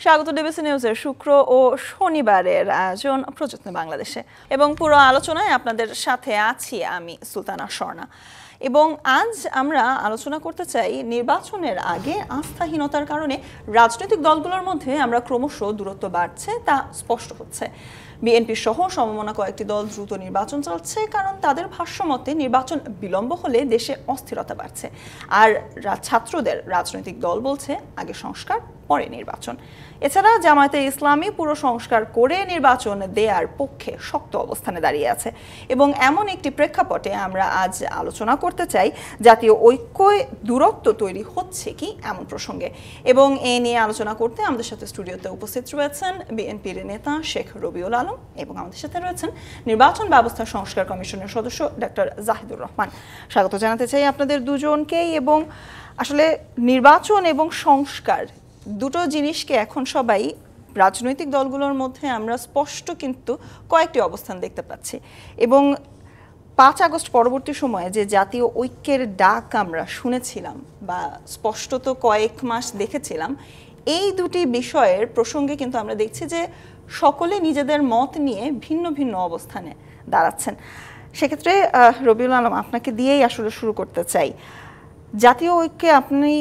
স্বাগত ডিবিসি নিউজের শুক্র ও শনিবারের আয়োজন প্রযত্ন বাংলাদেশে এবং পুরো আলোচনায় আপনাদের সাথে আছি আমি সুলতানা স্বর্ণা। এবং আজ আমরা আলোচনা করতে চাই নির্বাচনের আগে আস্থাহীনতার কারণে রাজনৈতিক দলগুলোর মধ্যে আমরা ক্রমশ দূরত্ব বাড়ছে তা স্পষ্ট হচ্ছে। বিএনপি সহ সমমনা কয়েকটি দল দ্রুত নির্বাচন চাচ্ছে, কারণ তাদের ভাষ্যমতে নির্বাচন বিলম্ব হলে দেশে অস্থিরতা বাড়ছে। আর ছাত্রদের রাজনৈতিক দল বলছে আগে সংস্কার পরে নির্বাচন। এছাড়া জামায়াতে ইসলামী পুরো সংস্কার করে নির্বাচন দেওয়ার পক্ষে শক্ত অবস্থানে দাঁড়িয়ে আছে। এবং এমন একটি প্রেক্ষাপটে আমরা আজ আলোচনা করতে চাই জাতীয় ঐক্যে দূরত্ব তৈরি হচ্ছে কি এমন প্রসঙ্গে। এবং এ নিয়ে আলোচনা করতে আমাদের সাথে স্টুডিওতে উপস্থিত রয়েছেন বিএনপির নেতা শেখ রবিউল আলম এবং আমাদের সাথে রয়েছেন নির্বাচন ব্যবস্থা সংস্কার কমিশনের সদস্য ডক্টর জাহিদুর রহমান। স্বাগত জানাতে চাই আপনাদের দুজনকেই। এবং আসলে নির্বাচন এবং সংস্কার দুটো জিনিসকে এখন সবাই রাজনৈতিক দলগুলোর মধ্যে আমরা স্পষ্ট কিন্তু কয়েকটি অবস্থান দেখতে পাচ্ছি। এবং 5 আগস্ট পরবর্তী সময়ে যে জাতীয় ঐক্যের ডাক আমরা শুনেছিলাম বা স্পষ্টত কয়েক মাস দেখেছিলাম, এই দুটি বিষয়ের প্রসঙ্গে কিন্তু আমরা দেখছি যে সকলে নিজেদের মত নিয়ে ভিন্ন ভিন্ন অবস্থানে দাঁড়াচ্ছেন। সেক্ষেত্রে রবিউল আলম, আপনাকে দিয়েই আসলে শুরু করতে চাই। জাতীয় ঐক্যে আপনি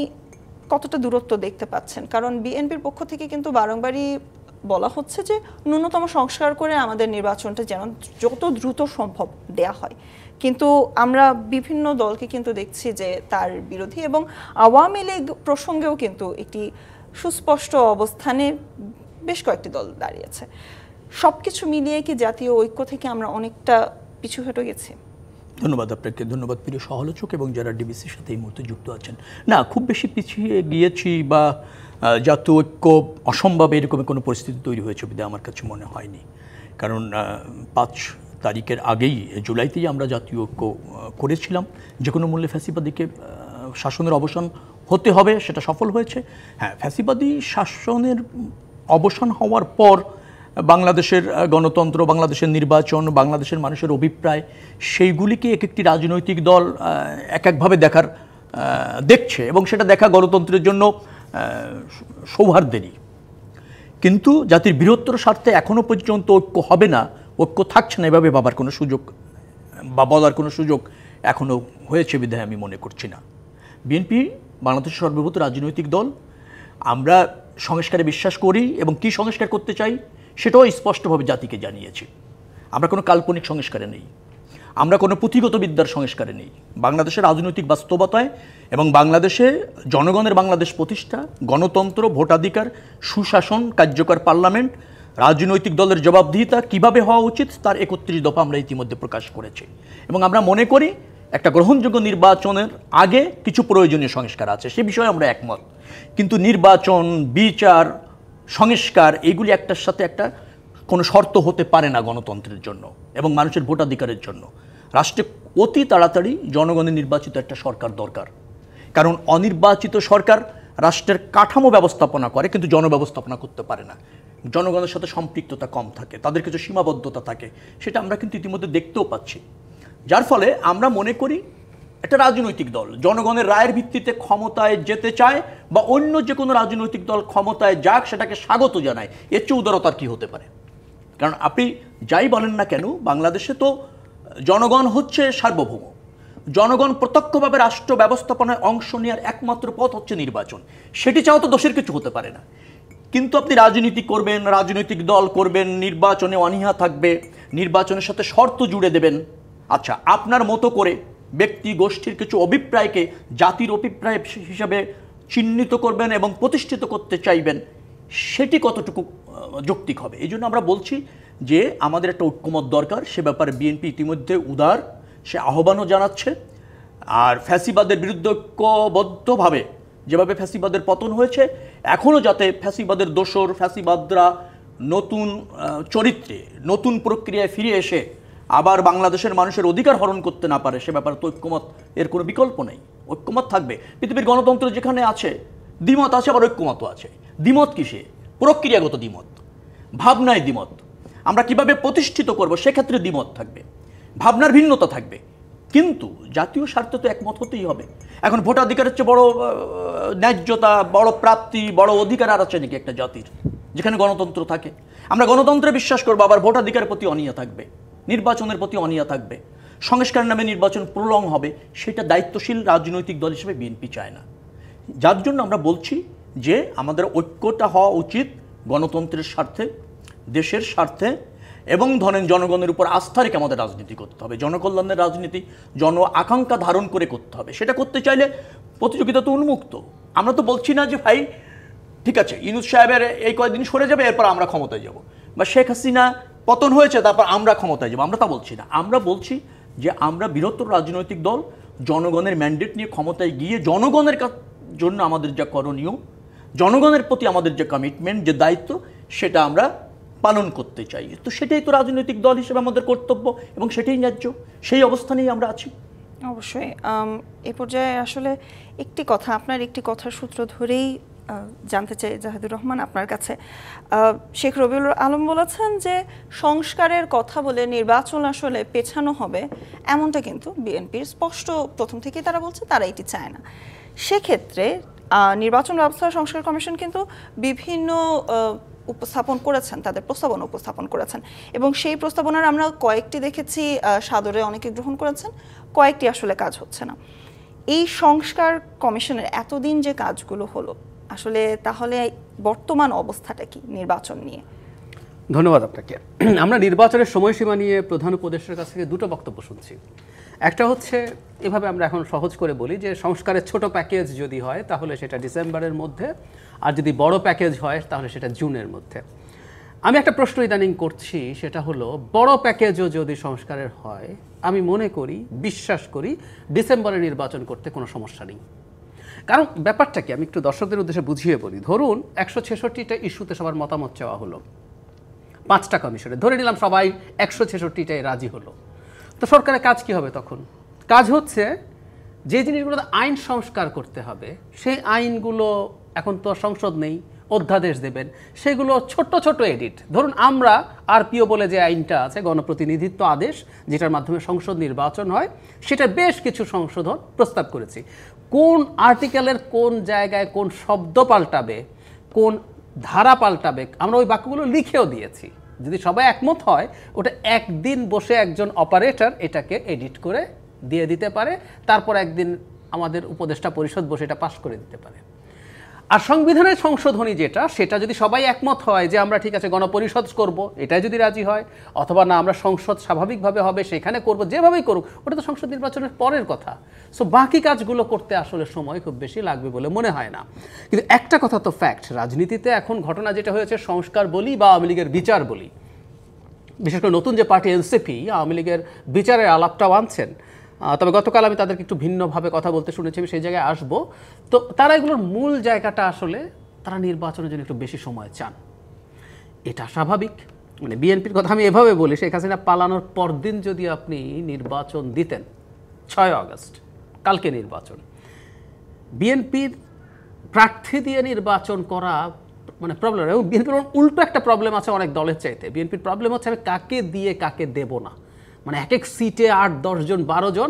কতটা দূরত্ব দেখতে পাচ্ছেন? কারণ বিএনপির পক্ষ থেকে কিন্তু বারংবারই বলা হচ্ছে যে ন্যূনতম সংস্কার করে আমাদের নির্বাচনটা যেন যত দ্রুত সম্ভব দেয়া হয়, কিন্তু আমরা বিভিন্ন দলকে কিন্তু দেখছি যে তার বিরোধী। এবং আওয়ামী লীগ প্রসঙ্গেও কিন্তু একটি সুস্পষ্ট অবস্থানে বেশ কয়েকটি দল দাঁড়িয়েছে। সবকিছু মিলিয়ে কি জাতীয় ঐক্য থেকে আমরা অনেকটা পিছু হটে গেছি? ধন্যবাদ আপনাকে, ধন্যবাদ প্রিয় সহলোচক এবং যারা ডিবিসির সাথে এই মুহূর্তে যুক্ত আছেন। না, খুব বেশি পিছিয়ে গিয়েছি বা জাতীয় ঐক্য অসম্ভব এরকম কোনো পরিস্থিতি তৈরি হয়েছে বলে আমার কাছে মনে হয়নি। কারণ 5 তারিখের আগেই জুলাইতেই আমরা জাতীয় ঐক্য করেছিলাম যে কোনো মূল্যে ফ্যাসিবাদীকে শাসনের অবসান হতে হবে, সেটা সফল হয়েছে। হ্যাঁ, ফ্যাসিবাদী শাসনের অবসান হওয়ার পর বাংলাদেশের গণতন্ত্র, বাংলাদেশের নির্বাচন, বাংলাদেশের মানুষের অভিপ্রায়, সেইগুলিকে এক একটি রাজনৈতিক দল এক একভাবে দেখছে এবং সেটা দেখা গণতন্ত্রের জন্য সৌহার্দ্যেরই। কিন্তু জাতির বৃহত্তর স্বার্থে এখনও পর্যন্ত ঐক্য হবে না, ঐক্য থাকছে না, এভাবে ভাবার কোনো সুযোগ বা বলার কোনো সুযোগ এখনও হয়েছে বিধায় আমি মনে করছি না। বিএনপি বাংলাদেশের সর্বভূত রাজনৈতিক দল। আমরা সংস্কারে বিশ্বাস করি এবং কি সংস্কার করতে চাই সেটাও স্পষ্টভাবে জাতিকে জানিয়েছি। আমরা কোনো কাল্পনিক সংস্কারে নেই, আমরা কোনো পুঁথিগত বিদ্যার সংস্কারে নেই। বাংলাদেশের রাজনৈতিক বাস্তবতায় এবং বাংলাদেশে জনগণের বাংলাদেশ প্রতিষ্ঠা, গণতন্ত্র, ভোটাধিকার, সুশাসন, কার্যকর পার্লামেন্ট, রাজনৈতিক দলের জবাবদিহিতা কীভাবে হওয়া উচিত তার 31 দফা আমরা ইতিমধ্যে প্রকাশ করেছি। এবং আমরা মনে করি একটা গ্রহণযোগ্য নির্বাচনের আগে কিছু প্রয়োজনীয় সংস্কার আছে, সে বিষয়ে আমরা একমত। কিন্তু নির্বাচন, বিচার, সংস্কার এগুলি একটার সাথে একটা কোনো শর্ত হতে পারে না গণতন্ত্রের জন্য এবং মানুষের ভোটাধিকারের জন্য। রাষ্ট্রে অতি তাড়াতাড়ি জনগণের নির্বাচিত একটা সরকার দরকার। কারণ অনির্বাচিত সরকার রাষ্ট্রের কাঠামো ব্যবস্থাপনা করে কিন্তু জনব্যবস্থাপনা করতে পারে না। জনগণের সাথে সম্পৃক্ততা কম থাকে, তাদের কিছু সীমাবদ্ধতা থাকে, সেটা আমরা কিন্তু ইতিমধ্যে দেখতেও পাচ্ছি। যার ফলে আমরা মনে করি একটা রাজনৈতিক দল জনগণের রায়ের ভিত্তিতে ক্ষমতায় যেতে চায় বা অন্য যে কোনো রাজনৈতিক দল ক্ষমতায় যাক সেটাকে স্বাগত জানায়। এর চেয়ে উদারতার কী হতে পারে? কারণ আপনি যাই বলেন না কেন, বাংলাদেশে তো জনগণ হচ্ছে সার্বভৌম। জনগণ প্রত্যক্ষভাবে রাষ্ট্র ব্যবস্থাপনায় অংশ নেওয়ার একমাত্র পথ হচ্ছে নির্বাচন। সেটি চাও তো দোষের কিছু হতে পারে না। কিন্তু আপনি রাজনীতি করবেন, রাজনৈতিক দল করবেন, নির্বাচনে অনীহা থাকবে, নির্বাচনের সাথে শর্ত জুড়ে দেবেন। আচ্ছা, আপনার মতো করে ব্যক্তি গোষ্ঠীর কিছু অভিপ্রায়কে জাতির অভিপ্রায় হিসাবে চিহ্নিত করবেন এবং প্রতিষ্ঠিত করতে চাইবেন, সেটি কতটুকু যৌক্তিক হবে? এই জন্য আমরা বলছি যে আমাদের একটা ঐক্যমত দরকার। সে ব্যাপারে বিএনপি ইতিমধ্যে উদার, সে আহ্বানও জানাচ্ছে। আর ফ্যাসিবাদের বিরুদ্ধে ঐক্যবদ্ধভাবে যেভাবে ফ্যাসিবাদের পতন হয়েছে, এখনও যাতে ফ্যাসিবাদের দোসর, ফ্যাসিবাদরা নতুন চরিত্রে, নতুন প্রক্রিয়ায় ফিরে এসে আবার বাংলাদেশের মানুষের অধিকার হরণ করতে না পারে, সে ব্যাপারে তো ঐক্যমত এর কোনো বিকল্প নেই। ঐক্যমত থাকবে। পৃথিবীর গণতন্ত্র যেখানে আছে দ্বিমত আছে, আবার ঐক্যমতও আছে। দ্বিমত কিসে? প্রক্রিয়াগত দ্বিমত, ভাবনায় দ্বিমত। আমরা কিভাবে প্রতিষ্ঠিত করব সেক্ষেত্রে দ্বিমত থাকবে, ভাবনার ভিন্নতা থাকবে। কিন্তু জাতীয় স্বার্থে তো একমত হতেই হবে। এখন ভোটাধিকার হচ্ছে বড় ন্যায্যতা, বড় প্রাপ্তি, বড় অধিকার আর আছে নাকি একটা জাতির যেখানে গণতন্ত্র থাকে? আমরা গণতন্ত্রে বিশ্বাস করবো, আবার ভোটাধিকারের প্রতি অনীহা থাকবে, নির্বাচনের প্রতি অনীহা থাকবে, সংস্কার নামে নির্বাচন প্রলং হবে, সেটা দায়িত্বশীল রাজনৈতিক দল হিসেবে বিএনপি চায় না। যার জন্য আমরা বলছি যে আমাদের ঐক্যটা হওয়া উচিত গণতন্ত্রের স্বার্থে, দেশের স্বার্থে, এবং ধরেন জনগণের উপর আস্থা রেখে আমাদের রাজনীতি করতে হবে, জনকল্যাণের রাজনীতি, জন আকাঙ্ক্ষা ধারণ করে করতে হবে। সেটা করতে চাইলে প্রতিযোগিতা তো উন্মুক্ত। আমরা তো বলছি না যে ভাই ঠিক আছে ইউনূস সাহেবের এই কয়েকদিন সরে যাবে এরপর আমরা ক্ষমতায় যাব, বা শেখ হাসিনা পতন হয়েছে তারপর আমরা ক্ষমতায় যাব, আমরা তা বলছি না। আমরা বলছি যে আমরা বৃহত্তর রাজনৈতিক দল জনগণের ম্যান্ডেট নিয়ে ক্ষমতায় গিয়ে জনগণের জন্য আমাদের যা করণীয়, জনগণের প্রতি আমাদের যে কমিটমেন্ট, যে দায়িত্ব, সেটা আমরা পালন করতে চাই। তো সেটাই তো রাজনৈতিক দল হিসেবে আমাদের কর্তব্য এবং সেটাই ন্যায্য। সেই অবস্থানেই আমরা আছি। অবশ্যই এ পর্যায়ে আসলে আপনার একটি কথার সূত্র ধরেই জানতে চাই জাহিদুর রহমান আপনার কাছে। শেখ রবিউল আলম বলেছেন যে সংস্কারের কথা বলে নির্বাচন আসলে পেছানো হবে, এমনটা কিন্তু বিএনপির স্পষ্ট প্রথম থেকেই তারা বলছে তারা এটি চায় না। সেক্ষেত্রে নির্বাচন ব্যবস্থা সংস্কার কমিশন কিন্তু বিভিন্ন উপস্থাপন করেছেন, তাদের প্রস্তাবনা উপস্থাপন করেছেন, এবং সেই প্রস্তাবনার আমরা কয়েকটি দেখেছি সাদরে অনেকে গ্রহণ করেছেন, কয়েকটি আসলে কাজ হচ্ছে না। এই সংস্কার কমিশনের এতদিন যে কাজগুলো হলো, আসলে তাহলে বর্তমান অবস্থাটা কি নির্বাচন নিয়ে? ধন্যবাদ আপনাকে। আমরা নির্বাচনের সময়সীমা নিয়ে প্রধান উপদেষ্টার কাছ থেকে দুটো বক্তব্য শুনছি। একটা হচ্ছে এভাবে আমরা এখন সহজ করে বলি যে সংস্কারের ছোট প্যাকেজ যদি হয় তাহলে সেটা ডিসেম্বরের মধ্যে, আর যদি বড় প্যাকেজ হয় তাহলে সেটা জুনের মধ্যে। আমি একটা প্রশ্ন ইদানিং করছি, সেটা হলো বড় প্যাকেজও যদি সংস্কারের হয়, আমি মনে করি, বিশ্বাস করি ডিসেম্বরে নির্বাচন করতে কোনো সমস্যা নেই। কারণ ব্যাপারটা কি আমি একটু দর্শকদের উদ্দেশ্যে বুঝিয়ে বলি। ধরুন 166টা ইস্যুতে সবার মতামত চাওয়া হলো 5টা কমিশনে, ধরে নিলাম সবাই 166টায় রাজি হলো, তো সরকারের কাজ কি হবে তখন? কাজ হচ্ছে যে জিনিসগুলোতে আইন সংস্কার করতে হবে, সেই আইনগুলো, এখন তো সংসদ নেই, অধ্যাদেশ দেবেন, সেগুলো ছোট্ট ছোট এডিট। ধরুন আমরা আরপিও বলে যে আইনটা আছে, গণপ্রতিনিধিত্ব আদেশ, যেটার মাধ্যমে সংসদ নির্বাচন হয়, সেটা বেশ কিছু সংশোধন প্রস্তাব করেছি। কোন আর্টিকেলের কোন জায়গায় কোন শব্দ পাল্টাবে, কোন ধারা পাল্টাবে, আমরা ওই বাক্যগুলো লিখেও দিয়েছি। যদি সবাই একমত হয়, ওটা একদিন বসে একজন অপারেটর এটাকে এডিট করে দিয়ে দিতে পারে, তারপর একদিন আমাদের উপদেষ্টা পরিষদ বসে এটা পাশ করে দিতে পারে। আর সংবিধানের সংশোধনী যেটা, সেটা যদি সবাই একমত হয় যে আমরা ঠিক আছে গণপরিষদ করব, এটাই যদি রাজি হয়, অথবা না আমরা সংসদ স্বাভাবিকভাবে হবে সেখানে করব, যেভাবেই করুক, ওটা তো সংসদ নির্বাচনের পরের কথা। সো বাকি কাজগুলো করতে আসলে সময় খুব বেশি লাগবে বলে মনে হয় না। কিন্তু একটা কথা তো ফ্যাক্ট, রাজনীতিতে এখন ঘটনা যেটা হয়েছে, সংস্কার বলি বা আওয়ামী লীগের বিচার বলি, বিশেষ করে নতুন যে পার্টি এনসিপি আওয়ামী লীগের বিচারের আলাপটাও আনছেন, তবে গতকাল আমি তাদেরকে একটু ভিন্নভাবে কথা বলতে শুনেছি, আমি সেই জায়গায় আসবো। তো তারা এগুলোর মূল জায়গাটা আসলে তারা নির্বাচনের জন্য একটু বেশি সময় চান, এটা স্বাভাবিক। মানে বিএনপির কথা আমি এভাবে বলি, শেখ হাসিনা পালানোর পরদিন যদি আপনি নির্বাচন দিতেন, 6 আগস্ট কালকে নির্বাচন, বিএনপির প্রার্থী দিয়ে নির্বাচন করা মানে প্রবলেম। এবং বিএনপির উল্টো একটা প্রবলেম আছে অনেক দলের চাইতে। বিএনপির প্রবলেম হচ্ছে আমি কাকে দিয়ে কাকে দেব না, মানে এক এক সিটে 8-10 জন 12 জন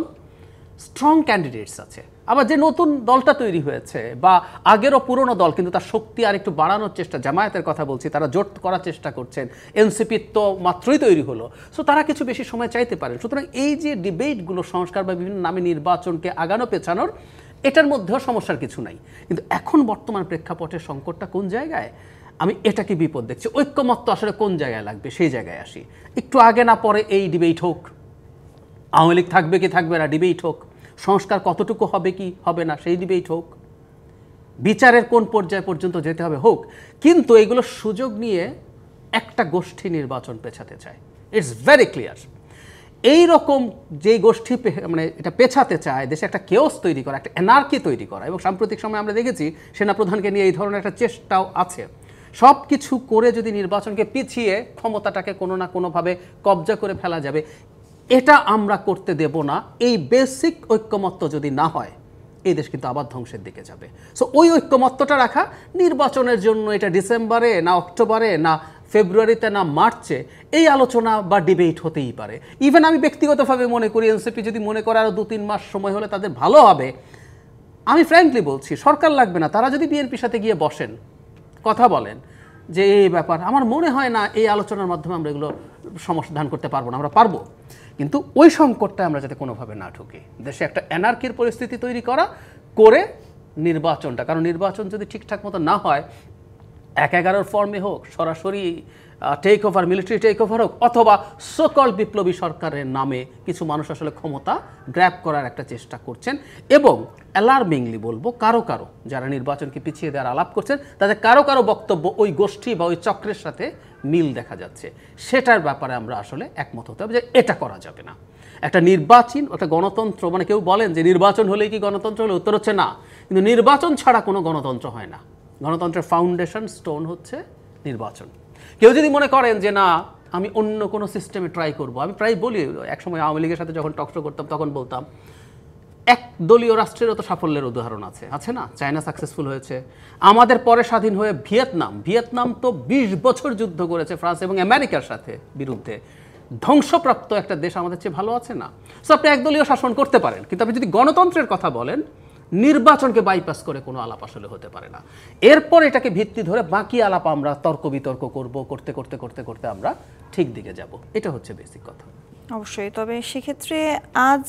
স্ট্রং ক্যান্ডিডেটস আছে। আবার যে নতুন দলটা তৈরি হয়েছে বা আগেরও পুরনো দল, কিন্তু তার শক্তি আর একটু বাড়ানোর চেষ্টা, জামায়াতের কথা বলছি, তারা জোট করার চেষ্টা করছেন, এনসিপির তো মাত্রই তৈরি হলো, সো তারা কিছু বেশি সময় চাইতে পারেন। সুতরাং এই যে ডিবেটগুলো সংস্কার বা বিভিন্ন নামে নির্বাচনকে আগানো পেছানোর, এটার মধ্যেও সমস্যার কিছু নাই। কিন্তু এখন বর্তমান প্রেক্ষাপটের সংকটটা কোন জায়গায়, আমি এটাকে বিপদ দেখছি। ঐক্যমত্য আসলে কোন জায়গায় লাগবে সেই জায়গায় আসি। একটু আগে না পরে এই ডিবেট হোক, আওয়ামী লীগ থাকবে কি থাকবে না ডিবেট হোক, সংস্কার কতটুকু হবে কি হবে না সেই ডিবেট হোক, বিচারের কোন পর্যায় পর্যন্ত যেতে হবে হোক, কিন্তু এগুলো সুযোগ নিয়ে একটা গোষ্ঠী নির্বাচন পেছাতে চায়। It's very clear. এই রকম যেই গোষ্ঠী মানে এটা পেছাতে চায়, দেশে একটা কেওস তৈরি করা, একটা এনার্কি তৈরি করা, এবং সাম্প্রতিক সময় আমরা দেখেছি সেনাপ্রধানকে নিয়ে এই ধরনের একটা চেষ্টাও আছে। সব কিছু করে যদি নির্বাচনকে পিছিয়ে ক্ষমতাটাকে কোনো না কোনোভাবে কবজা করে ফেলা যাবে, এটা আমরা করতে দেব না। এই বেসিক ঐক্যমত্য যদি না হয়, এই দেশ কিন্তু আবার ধ্বংসের দিকে যাবে। সো ওই ঐক্যমত্যটা রাখা, নির্বাচনের জন্য এটা ডিসেম্বরে না অক্টোবরে না ফেব্রুয়ারিতে না মার্চে এই আলোচনা বা ডিবেট হতেই পারে। ইভেন আমি ব্যক্তিগতভাবে মনে করি এনসিপি যদি মনে করে আরও 2-3 মাস সময় হলে তাদের ভালো হবে, আমি ফ্র্যাঙ্কলি বলছি সরকার লাগবে না, তারা যদি বিএনপির সাথে গিয়ে বসেন, কথা বলেন যে এই ব্যাপার, আমার মনে হয় না এই আলোচনার মাধ্যমে আমরা এগুলো সমাধান করতে পারবো না। আমরা পারবো, কিন্তু ওই সংকটটা আমরা যাতে কোনোভাবে না ঢুকি। দেশে একটা অ্যানার্কির পরিস্থিতি তৈরি করে নির্বাচনটা, কারণ নির্বাচন যদি ঠিকঠাক মতো না হয়, 1/11 ফর্মে হোক, সরাসরি take over, military take over হোক, অথবা সকল বিপ্লবী সরকারের নামে কিছু মানুষ আসলে ক্ষমতা গ্র্যাব করার একটা চেষ্টা করছেন। এবং অ্যালার্মিংলি বলবো, কারো যারা নির্বাচনকে পিছিয়ে দেওয়ার আলাপ করছেন, তাদের কারো বক্তব্য ওই গোষ্ঠী বা ওই চক্রের সাথে মিল দেখা যাচ্ছে। সেটার ব্যাপারে আমরা আসলে একমত হতে হবে যে এটা করা যাবে না। একটা নির্বাচন, একটা গণতন্ত্র, মানে কেউ বলেন যে নির্বাচন হলেই কি গণতন্ত্র হলে, উত্তর হচ্ছে না। কিন্তু নির্বাচন ছাড়া কোনো গণতন্ত্র হয় না। গণতন্ত্রের ফাউন্ডেশন স্টোন হচ্ছে নির্বাচন। কেউ যদি মনে করেন যে না আমি অন্য কোনো সিস্টেমে ট্রাই করব, আমি প্রায় বলি, একসময় আওয়ামী লীগের সাথে যখন টকশো করতাম তখন বলতাম এক দলীয় রাষ্ট্রেরও তো সাফল্যের উদাহরণ আছে না? চায়না সাকসেসফুল হয়েছে, আমাদের পরে স্বাধীন হয়ে ভিয়েতনাম তো 20 বছর যুদ্ধ করেছে ফ্রান্স এবং আমেরিকার সাথে বিরুদ্ধে, ধ্বংসপ্রাপ্ত একটা দেশ আমাদের চেয়ে ভালো আছে না? সো আপনি একদলীয় শাসন করতে পারেন, কিন্তু আপনি যদি গণতন্ত্রের কথা বলেন, নির্বাচনকে বাইপাস করে কোনো আলাপ আসলে হতে পারে না। এরপর এটাকে ভিত্তি ধরে বাকি আলাপ আমরা তর্ক বিতর্ক করতে আমরা ঠিক দিকে যাব। এটা হচ্ছে বেসিক কথা। অবশ্যই। তবে সেক্ষেত্রে আজ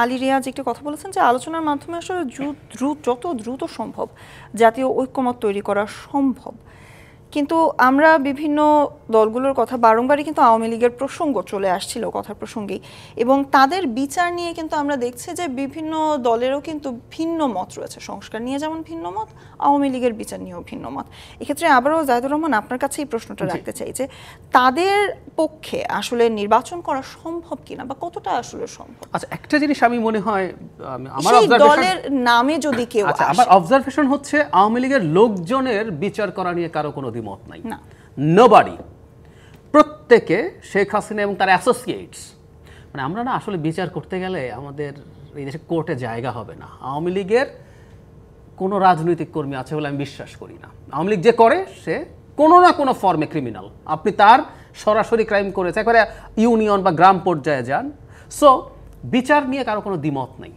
আলী রিয়াজ একটি কথা বলেছেন যে আলোচনার মাধ্যমে আসলে যত দ্রুত সম্ভব জাতীয় ঐক্যমত তৈরি করা সম্ভব। কিন্তু আমরা বিভিন্ন দলগুলোর কথা বারংবারই কিন্তু আওয়ামী লীগের প্রসঙ্গ চলে আসছিল কথার প্রসঙ্গেই, এবং তাদের বিচার নিয়ে কিন্তু আমরা দেখছি যে বিভিন্ন দলেরও কিন্তু ভিন্ন মত রয়েছে। সংস্কার নিয়ে যেমন ভিন্ন মত, আওয়ামী লীগের বিচার নিয়েও ভিন্ন মত। এক্ষেত্রে আবারও জাহিদুর রহমান আপনার কাছে এই প্রশ্নটা রাখতে চাই যে তাদের পক্ষে আসলে নির্বাচন করা সম্ভব কিনা বা কতটা আসলে সম্ভব? আচ্ছা, একটা জিনিস আমি মনে হয় আমার দলের নামে যদি কেউ, আমার অবজারভেশন হচ্ছে আওয়ামী লীগের লোকজনের বিচার করা নিয়ে কারো কোনো মত নাই, নোবডি। প্রত্যেকে শেখ হাসিনা এবং তার অ্যাসোসিয়েটস, মানে আমরা না আসলে বিচার করতে গেলে আমাদের এই দেশে কোর্টে জায়গা হবে না। আওয়ামী লীগের কোনো রাজনৈতিক কর্মী আছে বলে আমি বিশ্বাস করি না। আওয়ামী লীগ যে করে সে কোনো না কোনো ফর্মে ক্রিমিনাল। আপনি তার সরাসরি ক্রাইম করেছে, একবারে ইউনিয়ন বা গ্রাম পর্যায়ে যান। সো বিচার নিয়ে কারো কোনো দ্বিমত নেই,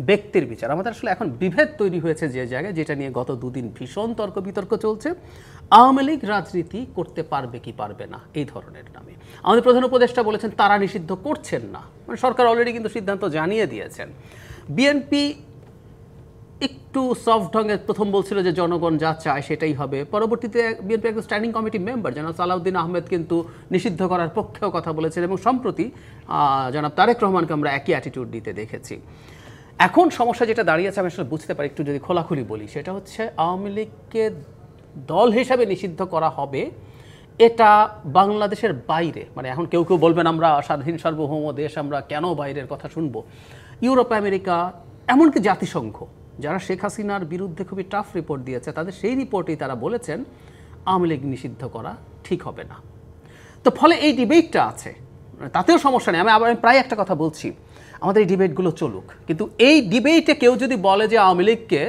ব্যক্তির বিচার। আমাদের আসলে এখন বিভেদ তৈরি হয়েছে যে জায়গায়, যেটা নিয়ে গত 2 দিন ভীষণ তর্ক বিতর্ক চলছে। আওয়ামী লীগ রাজনীতি করতে পারবে কি পারবে না এই ধরনের নামে আমাদের প্রধান উপদেষ্টা বলেছেন তারা নিষিদ্ধ করছেন না, মানে সরকার অলরেডি কিন্তু সিদ্ধান্ত জানিয়ে দিয়েছেন। বিএনপি একটু সফট ঢঙে প্রথম বলছিল যে জনগণ যা চায় সেটাই হবে, পরবর্তীতে বিএনপি একজন স্ট্যান্ডিং কমিটি মেম্বার জনাব সালাউদ্দিন আহমেদ কিন্তু নিষিদ্ধ করার পক্ষেও কথা বলেছেন, এবং সম্প্রতি জনাব তারেক রহমানকে আমরা একই অ্যাটিটিউড দিতে দেখেছি। এখন সমস্যা যেটা দাঁড়িয়েছে আমি আসলে বুঝতে পারি, একটু যদি খোলাখুলি বলি, সেটা হচ্ছে আওয়ামী লীগকে দল হিসাবে নিষিদ্ধ করা হবে এটা বাংলাদেশের বাইরে, মানে এখন কেউ বলবেন আমরা স্বাধীন সার্বভৌম দেশ, আমরা কেন বাইরের কথা শুনবো। ইউরোপ, আমেরিকা, এমনকি জাতিসংঘ যারা শেখ হাসিনার বিরুদ্ধে খুবই টাফ রিপোর্ট দিয়েছে, তাদের সেই রিপোর্টেই তারা বলেছেন আওয়ামী লীগ নিষিদ্ধ করা ঠিক হবে না। তো ফলে এই ডিবেটটা আছে, তাতেও সমস্যা নেই। আমি প্রায় একটা কথা বলছি, আমাদের এই ডিবেটগুলো চলুক, কিন্তু এই ডিবেটে কেউ যদি বলে যে আওয়ামী লীগকে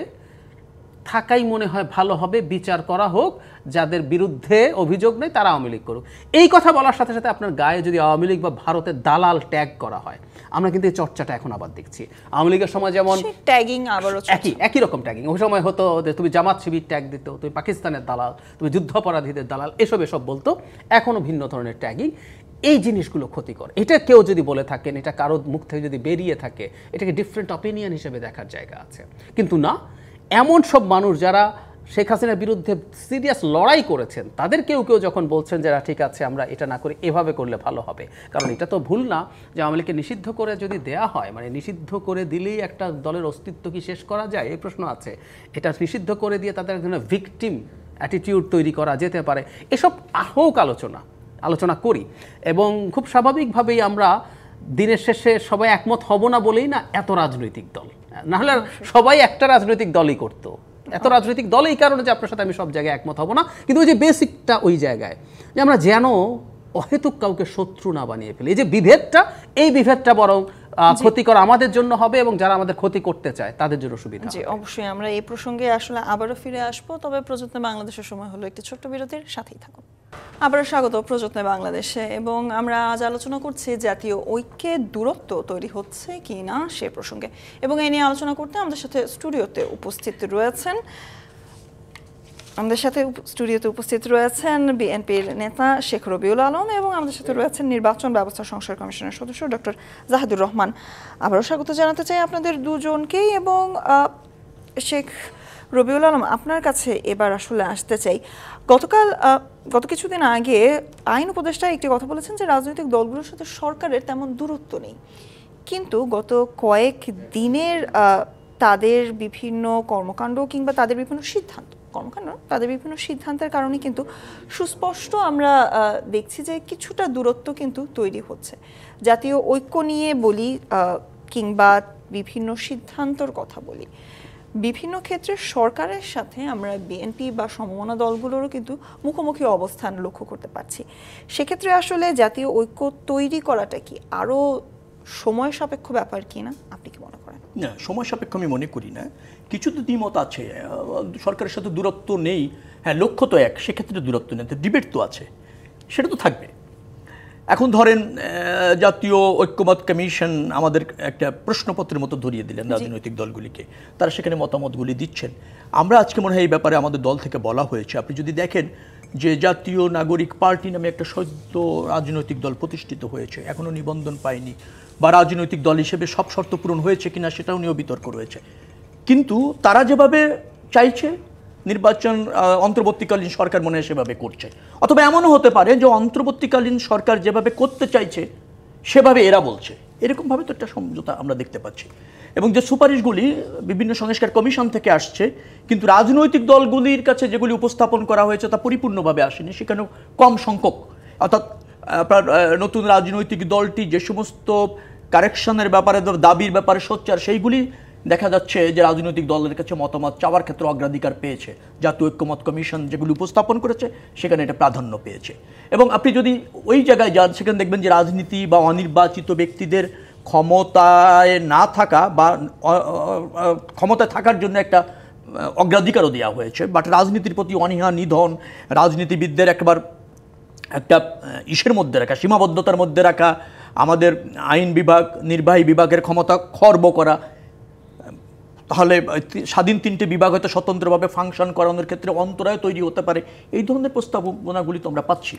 থাকাই মনে হয় ভালো হবে, বিচার করা হোক, যাদের বিরুদ্ধে অভিযোগ নেই তারা আওয়ামী লীগ করুক, এই কথা বলার সাথে সাথে আপনার গায়ে যদি আওয়ামী লীগ বা ভারতের দালাল ট্যাগ করা হয়, আমরা কিন্তু এই চর্চাটা এখন আবার দেখছি। আওয়ামী লীগের সময় যেমন ট্যাগিং, আবারও একই রকম ট্যাগিং, ওই সময় হতো যে তুমি জামাত শিবির ট্যাগ দিত, তুমি পাকিস্তানের দালাল, তুমি যুদ্ধাপরাধীদের দালাল, এসব বলতো। এখনও ভিন্ন ধরনের ট্যাগিং, এই জিনিসগুলো ক্ষতিকর। এটা কেউ যদি বলে থাকেন, এটা কারো মুখ থেকে যদি বেরিয়ে থাকে, এটাকে ডিফারেন্ট অপিনিয়ন হিসেবে দেখার জায়গা আছে। কিন্তু না, এমন সব মানুষ যারা শেখ হাসিনার বিরুদ্ধে সিরিয়াস লড়াই করেছেন, তাদের কেউ যখন বলছেন যে ঠিক আছে আমরা এটা না করে এভাবে করলে ভালো হবে, কারণ এটা তো ভুল না যে আওয়ামী লীগকে নিষিদ্ধ করে যদি দেয়া হয়, মানে নিষিদ্ধ করে দিলেই একটা দলের অস্তিত্ব কি শেষ করা যায়, এই প্রশ্ন আছে। এটা নিষিদ্ধ করে দিয়ে তাদের একজন ভিকটিম অ্যাটিটিউড তৈরি করা যেতে পারে, এসব হোক আলোচনা করি। এবং খুব স্বাভাবিকভাবেই আমরা দিনের শেষে সবাই একমত হব না বলেই না এত রাজনৈতিক দল, নাহলে সবাই একটা রাজনৈতিক দলই করতো। এত রাজনৈতিক দল এই কারণে যে আপনার সাথে আমি সব জায়গায় একমত হব না, কিন্তু ওই যে বেসিকটা ওই জায়গায় যে আমরা যেন অহেতুক কাউকে শত্রু না বানিয়ে ফেলি। এই যে বিভেদটা বরং ক্ষতিকর আমাদের জন্য হবে, এবং যারা আমাদের ক্ষতি করতে চায় তাদের জন্য সুবিধা। জি, অবশ্যই আমরা এই প্রসঙ্গে আসলে আবারও ফিরে আসবো, তবে প্রযত্ন বাংলাদেশের সময় হলো একটি ছোট্ট বিরতির, সাথেই থাকুন। আবার স্বাগত প্রযত্নে বাংলাদেশে, এবং আমরা আজ আলোচনা করছি জাতীয় ঐক্যের দূরত্ব তৈরি হচ্ছে কি না সে প্রসঙ্গে। এবং এই নিয়ে আলোচনা করতে আমাদের সাথে স্টুডিওতে উপস্থিত রয়েছেন বিএনপির নেতা শেখ রবিউল আলম, এবং আমাদের সাথে রয়েছেন নির্বাচন ব্যবস্থা সংস্কার কমিশনের সদস্য ডক্টর জাহিদুর রহমান। আবারও স্বাগত জানাতে চাই আপনাদের দুজনকেই। এবং শেখ রবিউল আলম, আপনার কাছে এবার আসলে আসতে চাই। গত কিছুদিন আগে আইন উপদেষ্টা একটি কথা বলেছেন যে রাজনৈতিক দলগুলোর সাথে সরকারের তেমন দূরত্ব নেই, কিন্তু গত কয়েক দিনের তাদের বিভিন্ন কর্মকাণ্ড কিংবা তাদের বিভিন্ন সিদ্ধান্তের কারণে কিন্তু সুস্পষ্ট আমরা দেখছি যে কিছুটা দূরত্ব কিন্তু তৈরি হচ্ছে। জাতীয় ঐক্য নিয়ে বলি কিংবা বিভিন্ন সিদ্ধান্তর কথা বলি, বিভিন্ন ক্ষেত্রে সরকারের সাথে আমরা বিএনপি বা সমমনা দলগুলোরও কিন্তু মুখোমুখি অবস্থান লক্ষ্য করতে পারছি। সেক্ষেত্রে আসলে জাতীয় ঐক্য তৈরি করাটা কি আরও সময় সাপেক্ষ ব্যাপার কি না, আপনি কি মনে করেন? না, সময় সাপেক্ষ আমি মনে করি না। কিছু তো দ্বিমত আছে। সরকারের সাথে দূরত্ব নেই, হ্যাঁ লক্ষ্য তো এক, সেক্ষেত্রে দূরত্ব নেই, ডিবেট তো আছে, সেটা তো থাকবে। এখন ধরেন জাতীয় ঐক্যমত কমিশন আমাদের একটা প্রশ্নপত্রের মতো ধরিয়ে দিলেন রাজনৈতিক দলগুলিকে, তারা সেখানে মতামতগুলি দিচ্ছেন। আমরা আজকে মনে হয় এই ব্যাপারে আমাদের দল থেকে বলা হয়েছে। আপনি যদি দেখেন যে জাতীয় নাগরিক পার্টি নামে একটা সদ্য রাজনৈতিক দল প্রতিষ্ঠিত হয়েছে, এখনও নিবন্ধন পায়নি, বা রাজনৈতিক দল হিসেবে সব শর্ত পূরণ হয়েছে কিনা সেটাও নিয়েও বিতর্ক রয়েছে। কিন্তু তারা যেভাবে চাইছে নির্বাচন অন্তর্বর্তীকালীন সরকার মনে হয় সেভাবে করছে, অথবা এমনও হতে পারে যে অন্তর্বর্তীকালীন সরকার যেভাবে করতে চাইছে সেভাবে এরা বলছে, এরকমভাবে তো একটা সমঝোতা আমরা দেখতে পাচ্ছি। এবং যে সুপারিশগুলি বিভিন্ন সংস্কার কমিশন থেকে আসছে, কিন্তু রাজনৈতিক দলগুলির কাছে যেগুলি উপস্থাপন করা হয়েছে তা পরিপূর্ণভাবে আসেনি, সেখানেও কম সংখ্যক। অর্থাৎ আপনার নতুন রাজনৈতিক দলটি যে সমস্ত কারেকশনের ব্যাপারে, দাবির ব্যাপারে সোচ্চার, সেইগুলি দেখা যাচ্ছে যে রাজনৈতিক দলের কাছে মতামত চাওয়ার ক্ষেত্রে অগ্রাধিকার পেয়েছে। জাতীয় ঐক্যমত কমিশন যেগুলি উপস্থাপন করেছে সেখানে এটা প্রাধান্য পেয়েছে। এবং আপনি যদি ওই জায়গায় যান, সেখানে দেখবেন যে রাজনীতি বা অনির্বাচিত ব্যক্তিদের ক্ষমতায় না থাকা বা ক্ষমতায় থাকার জন্য একটা অগ্রাধিকারও দেওয়া হয়েছে, বাট রাজনীতির প্রতি অনীহা নিধন, রাজনীতিবিদদের একবার একটা ইসের মধ্যে রাখা, সীমাবদ্ধতার মধ্যে রাখা, আমাদের আইন বিভাগ নির্বাহী বিভাগের ক্ষমতা খর্ব করা, তাহলে স্বাধীন তিনটে বিভাগ হয়তো স্বতন্ত্রভাবে ফাংশন করানোর ক্ষেত্রে অন্তরায় তৈরি হতে পারে, এই ধরনের প্রস্তাবনাগুলি তো আমরা পাচ্ছি।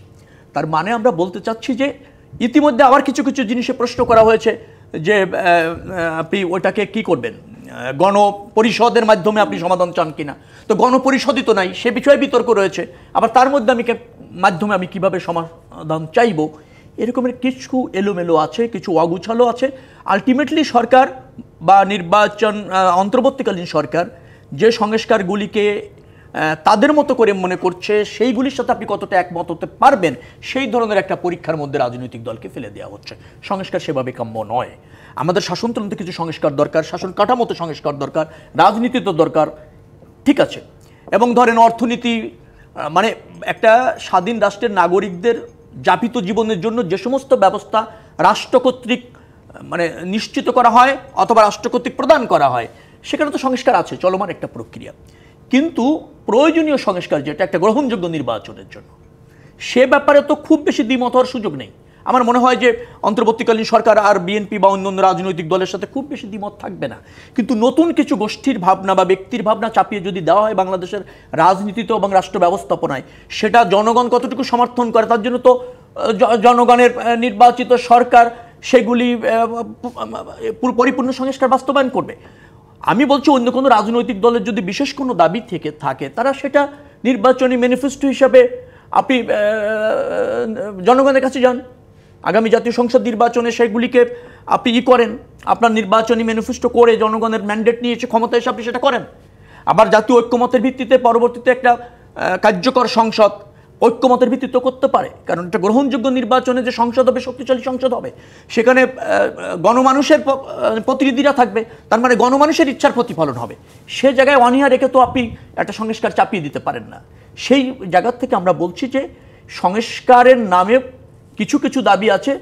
তার মানে আমরা বলতে চাচ্ছি যে ইতিমধ্যে আবার কিছু কিছু জিনিসে প্রশ্ন করা হয়েছে যে আপনি ওটাকে কি করবেন, গণপরিষদের মাধ্যমে আপনি সমাধান চান কিনা। তো গণপরিষদই তো নাই, সে বিষয়ে বিতর্ক রয়েছে। আবার তার মধ্যে মাধ্যমে আমি কিভাবে সমাধান চাইব, এরকমের কিছু এলোমেলো আছে, কিছু অগুছালো আছে। আলটিমেটলি সরকার বা নির্বাচন অন্তর্বর্তীকালীন সরকার যে সংস্কারগুলিকে তাদের মতো করে মনে করছে, সেইগুলির সাথে আপনি কতটা একমত হতে পারবেন, সেই ধরনের একটা পরীক্ষার মধ্যে রাজনৈতিক দলকে ফেলে দেওয়া হচ্ছে। সংস্কার সেভাবে কাম্য নয়। আমাদের শাসনতন্ত্রে কিছু সংস্কার দরকার, শাসন কাঠামোতে সংস্কার দরকার, রাজনীতি তো দরকার, ঠিক আছে। এবং ধরেন অর্থনীতি, মানে একটা স্বাধীন রাষ্ট্রের নাগরিকদের যাপিত জীবনের জন্য যে সমস্ত ব্যবস্থা রাষ্ট্র কর্তৃক মানে নিশ্চিত করা হয় অথবা রাষ্ট্র কর্তৃক প্রদান করা হয়, সেখানে তো সংস্কার আছে, চলমান একটা প্রক্রিয়া। কিন্তু প্রয়োজনীয় সংস্কার যেটা একটা গ্রহণযোগ্য নির্বাচনের জন্য, সে ব্যাপারে তো খুব বেশি দ্বিমত হওয়ার সুযোগ নেই। আমার মনে হয় যে অন্তর্বর্তীকালীন সরকার আর বিএনপি বা অন্যান্য রাজনৈতিক দলের সাথে খুব বেশি দ্বিমত থাকবে না। কিন্তু নতুন কিছু গোষ্ঠীর ভাবনা বা ব্যক্তির ভাবনা চাপিয়ে যদি দেওয়া হয় বাংলাদেশের রাজনীতিতে এবং রাষ্ট্র ব্যবস্থাপনায়, সেটা জনগণ কতটুকু সমর্থন করে, তার জন্য তো জনগণের নির্বাচিত সরকার সেগুলি পরিপূর্ণ সংস্কার বাস্তবায়ন করবে। আমি বলছি অন্য কোনো রাজনৈতিক দলের যদি বিশেষ কোনো দাবি থেকে থাকে, তারা সেটা নির্বাচনী ম্যানিফেস্টো হিসাবে আপনি জনগণের কাছে যান, আগামী জাতীয় সংসদ নির্বাচনে সেগুলিকে আপনি করেন, আপনার নির্বাচনী ম্যানিফেস্টো করে জনগণের ম্যান্ডেট নিয়ে এসে ক্ষমতা এসে আপনি সেটা করেন। আবার জাতীয় ঐক্যমতের ভিত্তিতে পরবর্তীতে একটা কার্যকর সংসদ ঐক্যমতের ভিত্তিতে করতে পারে, কারণ একটা গ্রহণযোগ্য নির্বাচনে যে সংসদ হবে, শক্তিশালী সংসদ হবে, সেখানে গণমানুষের প্রতিনিধিরা থাকবে, তার মানে গণমানুষের ইচ্ছার প্রতিফলন হবে। সে জায়গায় অনীহা রেখে তো আপনি একটা সংস্কার চাপিয়ে দিতে পারেন না। সেই জায়গা থেকে আমরা বলছি যে সংস্কারের নামে কিছু কিছু দাবি আছে,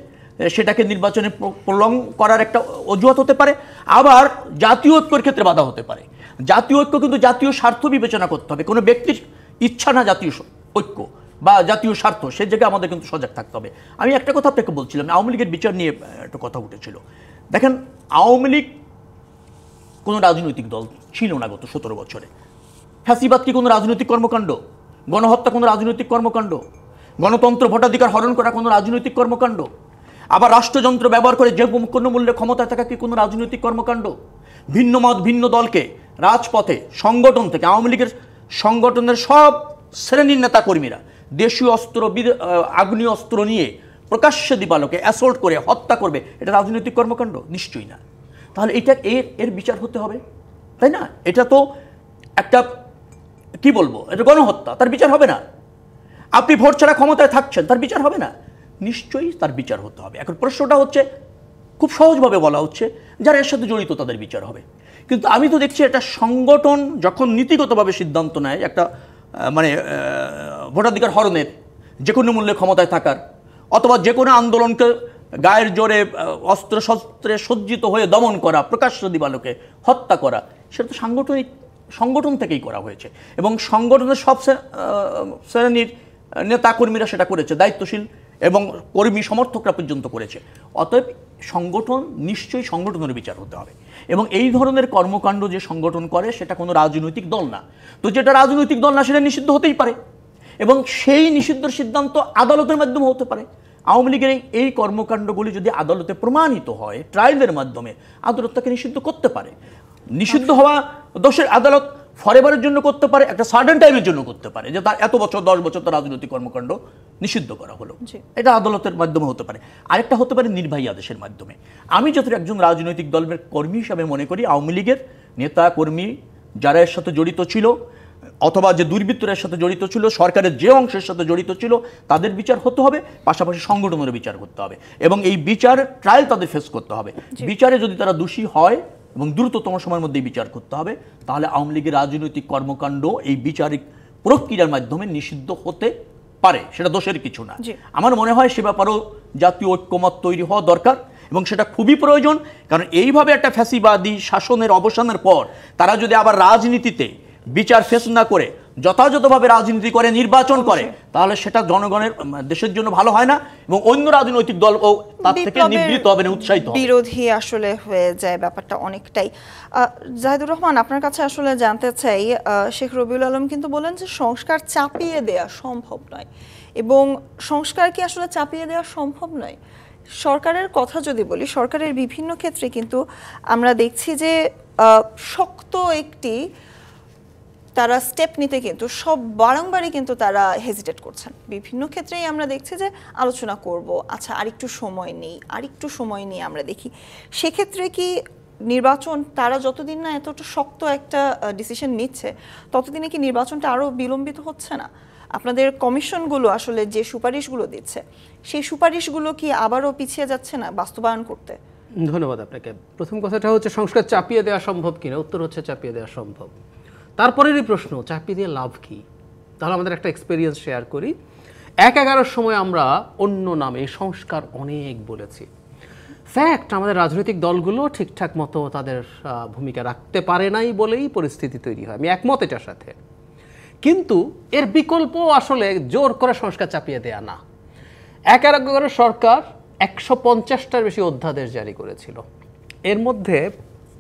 সেটাকে নির্বাচনে প্রলং করার একটা অজুহাত হতে পারে, আবার জাতীয় ঐক্যের ক্ষেত্রে বাধা হতে পারে। জাতীয় ঐক্য কিন্তু জাতীয় স্বার্থ বিবেচনা করতে হবে, কোনো ব্যক্তির ইচ্ছা না জাতীয় ঐক্য বা জাতীয় স্বার্থ, সে জায়গায় আমাদের কিন্তু সজাগ থাকতে হবে। আমি একটা কথা আপনাকে বলছিলাম, আওয়ামী লীগের বিচার নিয়ে একটা কথা উঠেছিল। দেখেন, আওয়ামী লীগ কোনো রাজনৈতিক দল ছিল না গত 17 বছরে। ফ্যাসিবাদ কি কোনো রাজনৈতিক কর্মকাণ্ড? গণহত্যা কোনো রাজনৈতিক কর্মকাণ্ড? গণতন্ত্র ভোটাধিকার হরণ করা কোনো রাজনৈতিক কর্মকাণ্ড? আবার রাষ্ট্রযন্ত্র ব্যবহার করে যে কোনো মূল্যে ক্ষমতায় থাকা কি কোনো রাজনৈতিক কর্মকাণ্ড? ভিন্ন মত ভিন্ন দলকে রাজপথে সংগঠন থেকে, আওয়ামী লীগের সংগঠনের সব শ্রেণীর নেতা কর্মীরা দেশীয় অস্ত্র, আগ্নেয় অস্ত্র নিয়ে প্রকাশ্যে দিবালোকে অ্যাসল্ট করে হত্যা করবে, এটা রাজনৈতিক কর্মকাণ্ড? নিশ্চয়ই না। তাহলে এটা এর বিচার হতে হবে, তাই না? এটা তো একটা কি বলবো, এটা গণহত্যা, তার বিচার হবে না। আপনি ভোট ছাড়া ক্ষমতায় থাকছেন, তার বিচার হবে না? নিশ্চয়ই তার বিচার হতে হবে। এখন প্রশ্নটা হচ্ছে, খুব সহজভাবে বলা হচ্ছে যারা এর সাথে জড়িত তাদের বিচার হবে। কিন্তু আমি তো দেখছি একটা সংগঠন যখন নীতিগতভাবে সিদ্ধান্ত নেয় একটা মানে ভোটাধিকার হরণের, যে কোনো মূল্যে ক্ষমতায় থাকার, অথবা যে কোনো আন্দোলনকে গায়ের জোরে অস্ত্র শস্ত্রে সজ্জিত হয়ে দমন করা, প্রকাশ্য দিবালোকে হত্যা করা, সেটা তো সংগঠন থেকেই করা হয়েছে এবং সংগঠনের সব শ্রেণীর নেতাকর্মীরা সেটা করেছে, দায়িত্বশীল এবং কর্মী সমর্থকরা পর্যন্ত করেছে। অতএব সংগঠন, নিশ্চয়ই সংগঠনের বিচার হতে হবে। এবং এই ধরনের কর্মকাণ্ড যে সংগঠন করে সেটা কোনো রাজনৈতিক দল না। তো যেটা রাজনৈতিক দল না সেটা নিষিদ্ধ হতেই পারে, এবং সেই নিষিদ্ধর সিদ্ধান্ত আদালতের মাধ্যমে হতে পারে। আওয়ামী লীগের এই কর্মকাণ্ডগুলি যদি আদালতে প্রমাণিত হয়, ট্রায়ালের মাধ্যমে আদালত তাকে নিষিদ্ধ করতে পারে। নিষিদ্ধ হওয়া দোষের আদালত ফরএভারের জন্য করতে পারে, একটা সার্টেন টাইমের জন্য করতে পারে, যে তার এত বছর 10 বছর তার রাজনৈতিক কর্মকাণ্ড নিষিদ্ধ করা হলো, এটা আদালতের মাধ্যমে হতে পারে। আরেকটা হতে পারে নির্বাহী আদেশের মাধ্যমে। আমি যত একজন রাজনৈতিক দলের কর্মী হিসাবে মনে করি, আওয়ামী লীগের নেতা কর্মী যারা এর সাথে জড়িত ছিল, অথবা যে দুর্বৃত্তরা সাথে জড়িত ছিল, সরকারের যে অংশের সাথে জড়িত ছিল, তাদের বিচার হতে হবে, পাশাপাশি সংগঠনের বিচার করতে হবে, এবং এই বিচার ট্রায়াল তাদের ফেস করতে হবে। বিচারে যদি তারা দোষী হয় এবং দ্রুততম সময়ের মধ্যে বিচার করতে হবে, তাহলে আওয়ামী লীগের রাজনৈতিক কর্মকাণ্ড এই বিচারিক প্রক্রিয়ার মাধ্যমে নিষিদ্ধ হতে পারে, সেটা দোষের কিছু না। আমার মনে হয় সে ব্যাপারেও জাতীয় ঐক্যমত তৈরি হওয়া দরকার, এবং সেটা খুবই প্রয়োজন। কারণ এইভাবে একটা ফ্যাসিবাদী শাসনের অবসানের পর তারা যদি আবার রাজনীতিতে বিচার ফেস না করে যথাযথভাবে রাজনীতি করে, নির্বাচন করে, তাহলে সেটা জনগণের, দেশের জন্য ভালো হয় না, এবং অন্য রাজনৈতিক দল ও তার থেকে নিবৃত্ত হবে না, উৎসাহিত হবে, বিরোধী আসলে হয়ে যায় ব্যাপারটা অনেকটাই। জাহিদুর রহমান, আপনার কাছে আসলে জানতে চাই, শেখ রবিউল আলম কিন্তু বলেন যে সংস্কার চাপিয়ে দেওয়া সম্ভব নয়, এবং সংস্কার কি আসলে চাপিয়ে দেওয়া সম্ভব নয়? সরকারের কথা যদি বলি, সরকারের বিভিন্ন ক্ষেত্রে কিন্তু আমরা দেখছি যে শক্ত একটি তারা স্টেপ নিতে কিন্তু বারংবারই কিন্তু তারা হেজিটেট করছেন। বিভিন্ন ক্ষেত্রেই আমরা দেখছি যে আলোচনা করব, আচ্ছা আরেকটু সময় নিয়ে আমরা দেখি। সেক্ষেত্রে কি নির্বাচন, তারা যতদিন না এতটা শক্ত একটা ডিসিশন নিচ্ছে, ততদিনে কি নির্বাচনটা আরও বিলম্বিত হচ্ছে না? আপনাদের কমিশনগুলো আসলে যে সুপারিশগুলো দিচ্ছে, সেই সুপারিশগুলো কি আবারও পিছিয়ে যাচ্ছে না বাস্তবায়ন করতে? ধন্যবাদ আপনাকে। প্রথম কথাটা হচ্ছে সংস্কার চাপিয়ে দেওয়া সম্ভব কিনা, উত্তর হচ্ছে চাপিয়ে দেওয়া সম্ভব। তারপরেরই প্রশ্ন, চাপিয়ে দিয়ে লাভ কি? তাহলে আমাদের একটা এক্সপেরিয়েন্স শেয়ার করি। 11-11 সময় আমরা অন্য নামে সংস্কার অনেক বলেছি। ফ্যাক্ট, আমাদের রাজনৈতিক দলগুলো ঠিকঠাক মতো তাদের ভূমিকা রাখতে পারে নাই বলেই পরিস্থিতি তৈরি হয়, আমি একমত এটার সাথে। কিন্তু এর বিকল্প আসলে জোর করে সংস্কার চাপিয়ে দেয়া না। 11 সরকার 150টার বেশি অধ্যাদেশ জারি করেছিল। এর মধ্যে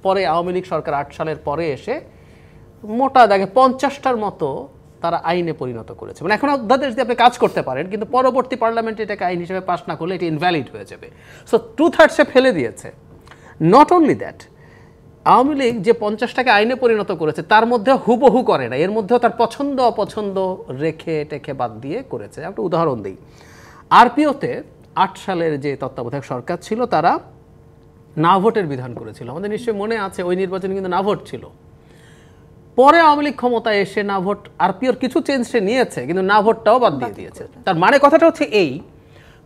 পরে আওয়ামী লীগ সরকার 8 সালের পরে এসে মোটা দাগে 50টার মতো তারা আইনে পরিণত করেছে। মানে এখন অধ্যাদেশ দিয়ে আপনি কাজ করতে পারেন, কিন্তু পরবর্তী পার্লামেন্টে এটাকে আইন হিসেবে পাস না করলে এটি ইনভ্যালিড হয়ে যাবে। সো 2/3 ফেলে দিয়েছে। Not only that, Awami League যে 50টাকে আইনে পরিণত করেছে তার মধ্যে হুবহু করে না, এর মধ্যেও তার পছন্দ অপছন্দ রেখে টেখে বাদ দিয়ে করেছে। একটা উদাহরণ দিই, আরপিওতে 8 সালের যে তত্ত্বাবধায়ক সরকার ছিল তারা না ভোটের বিধান করেছিল। আমাদের নিশ্চয়ই মনে আছে ওই নির্বাচনে কিন্তু না ভোট ছিল। পরে আওয়ামী লীগ ক্ষমতায় এসে না ভোট, আরপিওর কিছু চেঞ্জ সে নিয়েছে, কিন্তু না ভোটটাও বাদ দিয়ে দিয়েছে। তার মানে কথাটা হচ্ছে এই,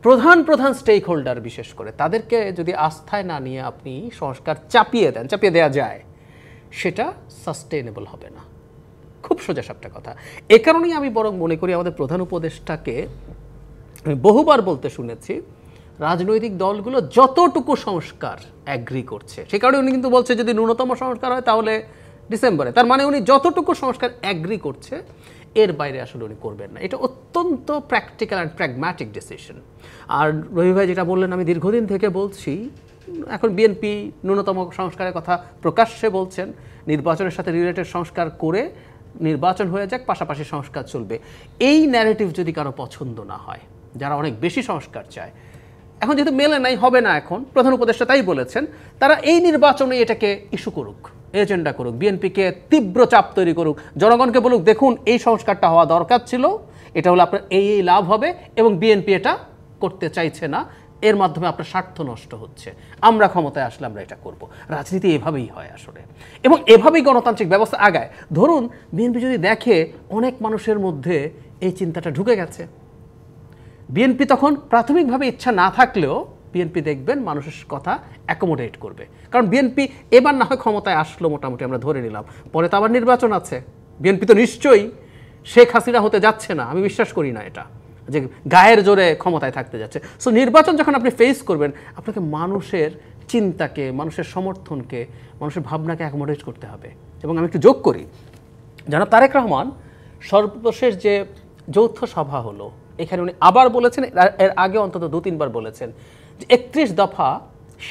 প্রধান স্টেক হোল্ডার বিশেষ করে তাদেরকে যদি আস্থায় না নিয়ে আপনি সংস্কার চাপিয়ে দেওয়া যায়, সেটা সাস্টেনেবল হবে না। খুব সোজাসাপটা কথা। এ কারণেই আমি বরং মনে করি আমাদের প্রধান উপদেষ্টাকে আমি বহুবার বলতে শুনেছি, রাজনৈতিক দলগুলো যতটুকু সংস্কার অ্যাগ্রি করছে, সে কারণে উনি কিন্তু বলছে যদি ন্যূনতম সংস্কার হয় তাহলে ডিসেম্বরে। তার মানে উনি যতটুকু সংস্কার অ্যাগ্রি করছে এর বাইরে আসলে উনি করবেন না। এটা অত্যন্ত প্র্যাকটিক্যাল অ্যান্ড প্র্যাগম্যাটিক ডিসিশন। আর রবি ভাই যেটা বললেন, আমি দীর্ঘদিন থেকে বলছি, এখন বিএনপি ন্যূনতম সংস্কারের কথা প্রকাশ্যে বলছেন, নির্বাচনের সাথে রিলেটেড সংস্কার করে নির্বাচন হয়ে যাক, পাশাপাশি সংস্কার চলবে। এই ন্যারেটিভ যদি কারো পছন্দ না হয়, যারা অনেক বেশি সংস্কার চায়, এখন যেহেতু মেলে নাই, হবে না, এখন প্রধান উপদেষ্টা তাই বলেছেন, তারা এই নির্বাচনে এটাকে ইস্যু করুক, এজেন্ডা করুক, বিএনপিকে তীব্র চাপ তৈরি করুক, জনগণকে বলুক দেখুন এই সংস্কারটা হওয়া দরকার ছিল, এটা হলো আপনার এই লাভ হবে, এবং বিএনপি এটা করতে চাইছে না, এর মাধ্যমে আপনার স্বার্থ নষ্ট হচ্ছে, আমরা ক্ষমতায় আসলে আমরা এটা করব। রাজনীতি এভাবেই হয় আসলে, এবং এভাবেই গণতান্ত্রিক ব্যবস্থা আগায়। ধরুন বিএনপি যদি দেখে অনেক মানুষের মধ্যে এই চিন্তাটা ঢুকে গেছে, বিএনপি তখন প্রাথমিকভাবে ইচ্ছা না থাকলেও বিএনপি দেখবেন মানুষের কথা অ্যাকোমোডেট করবে, কারণ বিএনপি এবার না হয় ক্ষমতায় আসলো, মোটামুটি আমরা ধরে নিলাম, পরে তো আবার নির্বাচন আছে, বিএনপি তো নিশ্চয়ই শেখ হাসিনা হতে যাচ্ছে না, আমি বিশ্বাস করি না এটা যে গায়ের জোরে ক্ষমতায় থাকতে যাচ্ছে। সো নির্বাচন যখন আপনি ফেস করবেন, আপনাকে মানুষের চিন্তাকে, মানুষের সমর্থনকে, মানুষের ভাবনাকে অ্যাকোমোডেট করতে হবে। এবং আমি একটু যোগ করি, জনাব তারেক রহমান সর্বশেষ যে যৌথ সভা হলো, এখানে উনি আবার বলেছেন, এর আগে অন্তত 2-3 বার বলেছেন যে 31 দফা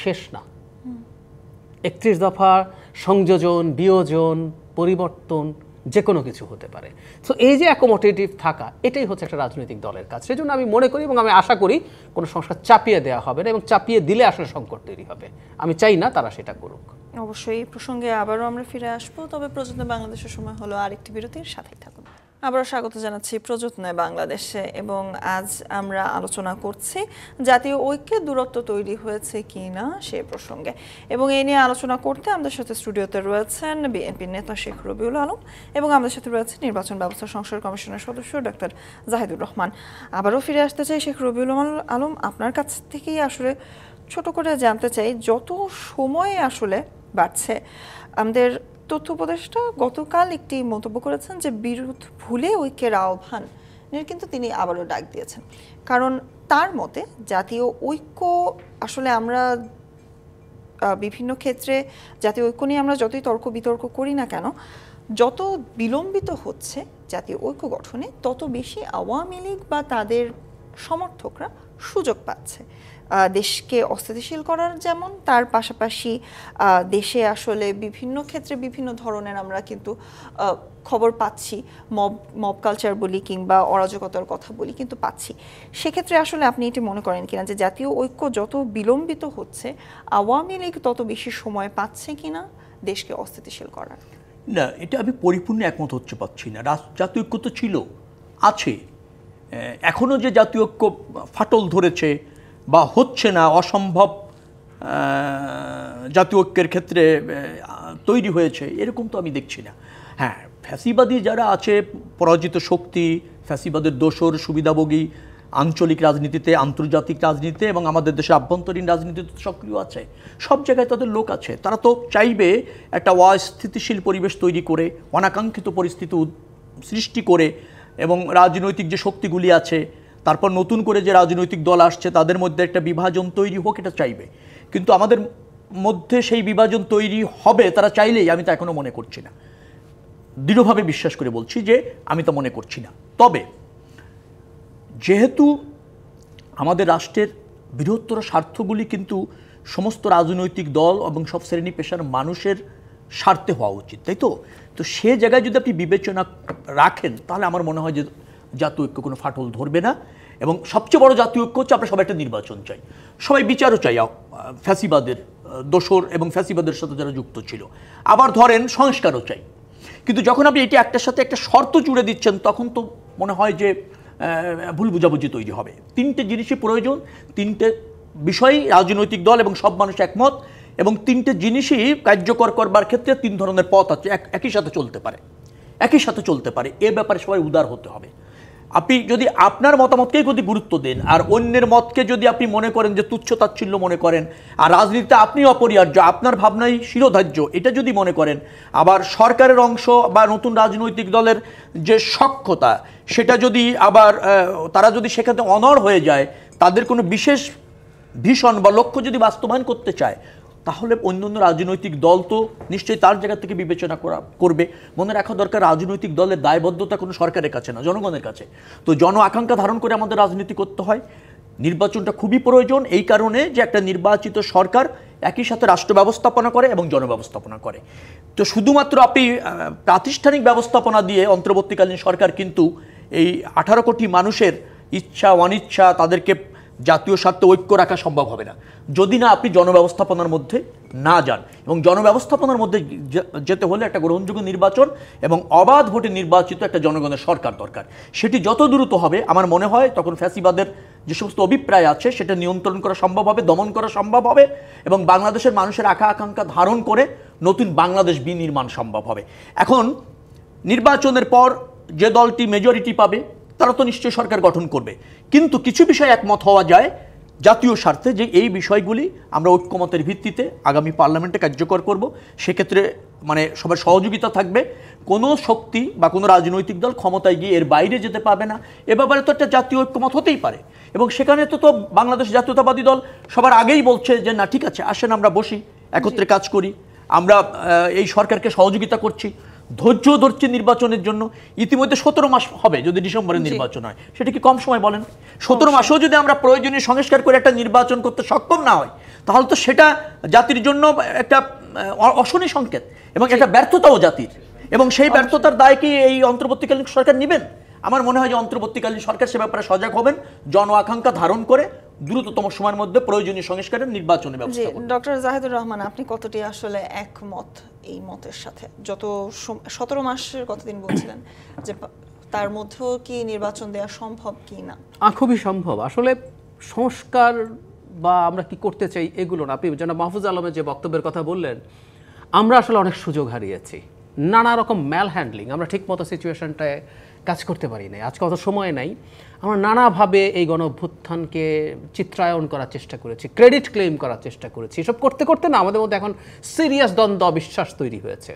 শেষ না, 31 দফা সংযোজন, বিয়োজন, পরিবর্তন যে কোনো কিছু হতে পারে। সো এই যে অ্যাকোমোডেটিভ থাকা, এটাই হচ্ছে একটা রাজনৈতিক দলের কাজ। সেই জন্য আমি মনে করি এবং আমি আশা করি কোনো সংস্কার চাপিয়ে দেওয়া হবে না, এবং চাপিয়ে দিলে আসলে সংকট তৈরি হবে। আমি চাই না তারা সেটা করুক। অবশ্যই এই প্রসঙ্গে আবারও আমরা ফিরে আসবো, তবে প্রযত্ন বাংলাদেশের সময় হলো আরেকটি বিরতির, সাথেই থাকুন। আবারও স্বাগত জানাচ্ছি প্রযত্নে বাংলাদেশে, এবং আজ আমরা আলোচনা করছি জাতীয় ঐক্যের দূরত্ব তৈরি হয়েছে কি না সে প্রসঙ্গে, এবং এই নিয়ে আলোচনা করতে আমাদের সাথে স্টুডিওতে রয়েছেন বিএনপির নেতা শেখ রবিউল আলম, এবং আমাদের সাথে রয়েছে নির্বাচন ব্যবস্থা সংস্কার কমিশনের সদস্য ডক্টর জাহিদুর রহমান। আবারও ফিরে আসতে চাই শেখ রবিউল আলম, আপনার কাছ থেকেই আসলে ছোট করে জানতে চাই, যত সময় আসলে বাড়ছে, আমাদের তথ্য উপদেষ্টা গতকাল একটি মন্তব্য করেছেন যে বিরোধ ভুলে ঐক্যের আহ্বান কিন্তু তিনি আবারও ডাক দিয়েছেন, কারণ তার মতে জাতীয় ঐক্য আসলে আমরা বিভিন্ন ক্ষেত্রে জাতীয় ঐক্য নিয়ে আমরা যতই তর্ক বিতর্ক করি না কেন, যত বিলম্বিত হচ্ছে জাতীয় ঐক্য গঠনে, তত বেশি আওয়ামী লীগ বা তাদের সমর্থকরা সুযোগ পাচ্ছে দেশকে অস্থিতিশীল করার, যেমন তার পাশাপাশি দেশে আসলে বিভিন্ন ক্ষেত্রে বিভিন্ন ধরনের আমরা কিন্তু খবর পাচ্ছি, মব কালচার বলি কিংবা অরাজকতার কথা বলি, কিন্তু পাচ্ছি। সেক্ষেত্রে আসলে আপনি এটি মনে করেন কিনা যে জাতীয় ঐক্য যত বিলম্বিত হচ্ছে, আওয়ামী লীগ তত বেশি সময় পাচ্ছে কিনা দেশকে অস্থিতিশীল করার? না, এটা আমি পরিপূর্ণ একমত হচ্ছে পাচ্ছি না। জাতীয় ঐক্য তো ছিল, আছে, এখনও যে জাতীয় ঐক্য ফাটল ধরেছে বা হচ্ছে না, অসম্ভব জাতীয় ঐক্যের ক্ষেত্রে তৈরি হয়েছে, এরকম তো আমি দেখছি না। হ্যাঁ, ফ্যাসিবাদী যারা আছে, পরাজিত শক্তি, ফ্যাসিবাদের দোসর, সুবিধাভোগী, আঞ্চলিক রাজনীতিতে, আন্তর্জাতিক রাজনীতিতে এবং আমাদের দেশের আভ্যন্তরীণ রাজনীতিতে সক্রিয় আছে, সব জায়গায় তাদের লোক আছে। তারা তো চাইবে একটা অস্থিতিশীল পরিবেশ তৈরি করে, অনাকাঙ্ক্ষিত পরিস্থিতি সৃষ্টি করে, এবং রাজনৈতিক যে শক্তিগুলি আছে, তারপর নতুন করে যে রাজনৈতিক দল আসছে, তাদের মধ্যে একটা বিভাজন তৈরি হোক, এটা চাইবে। কিন্তু আমাদের মধ্যে সেই বিভাজন তৈরি হবে তারা চাইলেই, আমি তো এখনও মনে করছি না, দৃঢ়ভাবে বিশ্বাস করে বলছি যে আমি তো মনে করছি না। তবে যেহেতু আমাদের রাষ্ট্রের বৃহত্তর স্বার্থগুলি কিন্তু সমস্ত রাজনৈতিক দল এবং সব শ্রেণী পেশার মানুষের স্বার্থে হওয়া উচিত, তাই তো? তো সে জায়গায় যদি আপনি বিবেচনা রাখেন, তাহলে আমার মনে হয় যে জাতীয় ঐক্য কোনো ফাটল ধরবে না। এবং সবচেয়ে বড় জাতীয় ঐক্য হচ্ছে আমরা সবাই একটা নির্বাচন চাই, সবাই বিচারও চাই ফ্যাসিবাদের দোসর এবং ফ্যাসিবাদের সাথে যারা যুক্ত ছিল, আবার ধরেন সংস্কারও চাই। কিন্তু যখন আপনি এটি একটার সাথে একটা শর্ত জুড়ে দিচ্ছেন, তখন তো মনে হয় যে ভুল বুঝাবুঝি তৈরি হবে। তিনটে জিনিসই প্রয়োজন, তিনটে বিষয়ই রাজনৈতিক দল এবং সব মানুষ একমত, এবং তিনটে জিনিসই কার্যকর করবার ক্ষেত্রে তিন ধরনের পথ আছে, একই সাথে চলতে পারে। এ ব্যাপারে সবাই উদার হতে হবে। আপনি যদি আপনার মতামতকেই যদি গুরুত্ব দেন, আর অন্যের মতকে যদি আপনি মনে করেন যে তুচ্ছ তাচ্ছিল্য মনে করেন, আর রাজনীতিতে আপনি অপরিহার্য, আপনার ভাবনাই শিরোধার্য, এটা যদি মনে করেন, আবার সরকারের অংশ বা নতুন রাজনৈতিক দলের যে সক্ষতা, সেটা যদি আবার তারা যদি সেখানে অনড় হয়ে যায়, তাদের কোনো বিশেষ ভীষণ বা লক্ষ্য যদি বাস্তবায়ন করতে চায়, তাহলে অন্যান্য রাজনৈতিক দল তো নিশ্চয়ই তার জায়গা থেকে বিবেচনা করবে। মনে রাখা দরকার, রাজনৈতিক দলের দায়বদ্ধতা কোনো সরকারের কাছে না, জনগণের কাছে। তো জন আকাঙ্ক্ষা ধারণ করে আমাদের রাজনীতি করতে হয়। নির্বাচনটা খুবই প্রয়োজন এই কারণে যে একটা নির্বাচিত সরকার একই সাথে রাষ্ট্র ব্যবস্থাপনা করে এবং জনব্যবস্থাপনা করে। তো শুধুমাত্র আপনি প্রাতিষ্ঠানিক ব্যবস্থাপনা দিয়ে অন্তর্বর্তীকালীন সরকার কিন্তু এই 18 কোটি মানুষের ইচ্ছা অনিচ্ছা, তাদেরকে জাতীয় স্বার্থে ঐক্য রাখা সম্ভব হবে না যদি না আপনি জনব্যবস্থাপনার মধ্যে না যান। এবং জনব্যবস্থাপনার মধ্যে যেতে হলে একটা গ্রহণযোগ্য নির্বাচন এবং অবাধ ভোটে নির্বাচিত একটা জনগণের সরকার দরকার। সেটি যত দ্রুত হবে আমার মনে হয় তখন ফ্যাসিবাদের যে সমস্ত অভিপ্রায় আছে সেটা নিয়ন্ত্রণ করা সম্ভব হবে, দমন করা সম্ভব হবে এবং বাংলাদেশের মানুষের আকাঙ্ক্ষা ধারণ করে নতুন বাংলাদেশ বিনির্মাণ সম্ভব হবে। এখন নির্বাচনের পর যে দলটি মেজরিটি পাবে তারা তো নিশ্চয়ই সরকার গঠন করবে, কিন্তু কিছু বিষয় একমত হওয়া যায় জাতীয় স্বার্থে যে এই বিষয়গুলি আমরা ঐক্যমতের ভিত্তিতে আগামী পার্লামেন্টে কার্যকর করব। সেক্ষেত্রে মানে সবার সহযোগিতা থাকবে, কোনো শক্তি বা কোনো রাজনৈতিক দল ক্ষমতায় গিয়ে এর বাইরে যেতে পারবে না। এ ব্যাপারে তো একটা জাতীয় ঐক্যমত হতেই পারে এবং সেখানে তো বাংলাদেশ জাতীয়তাবাদী দল সবার আগেই বলছে যে না ঠিক আছে, আসেন আমরা বসি, একত্রে কাজ করি, আমরা এই সরকারকে সহযোগিতা করছি, ধৈর্য ধরছে নির্বাচনের জন্য। ইতিমধ্যে 17 মাস হবে যদি ডিসেম্বরে নির্বাচন হয়, সেটা কি কম সময় বলেন? 17 মাসেও যদি আমরা প্রয়োজনীয় সংস্কার করে একটা নির্বাচন করতে সক্ষম না হয় তাহলে তো সেটা জাতির জন্য একটা অশনি সংকেত এবং একটা ব্যর্থতাও জাতির। এবং সেই ব্যর্থতার দায় কি এই অন্তর্বর্তীকালীন সরকার নেবেন? আমার মনে হয় যে অন্তর্বর্তীকালীন সরকার সে ব্যাপারে সজাগ হবেন, জন আকাঙ্ক্ষা ধারণ করে দ্রুততম সময়ের মধ্যে প্রয়োজনীয় সংস্কারের নির্বাচনের ব্যবস্থা করবেন। ডক্টর জাহিদুর রহমান, আপনি কতটি আসলে একমত এই মতের সাথে? যত 17 মাসের কতদিন বলছিলেন যে তার মধ্যেও কি নির্বাচন দেওয়া সম্ভব কি না? খুবই সম্ভব। আসলে সংস্কার বা আমরা কি করতে চাই এগুলো না। আপনি যেন মাহফুজ আলমের যে বক্তব্যের কথা বললেন, আমরা আসলে অনেক সুযোগ হারিয়েছি, নানা রকম ম্যাল হ্যান্ডলিং, আমরা ঠিকমতো সিচুয়েশনটায় কাজ করতে পারি নাই, আজকে অত সময় নাই। আমরা নানাভাবে এই গণঅভ্যুত্থানকে চিত্রায়ন করার চেষ্টা করেছি, ক্রেডিট ক্লেম করার চেষ্টা করেছি। এসব করতে করতে না আমাদের মধ্যে এখন সিরিয়াস দ্বন্দ্ব অবিশ্বাস তৈরি হয়েছে।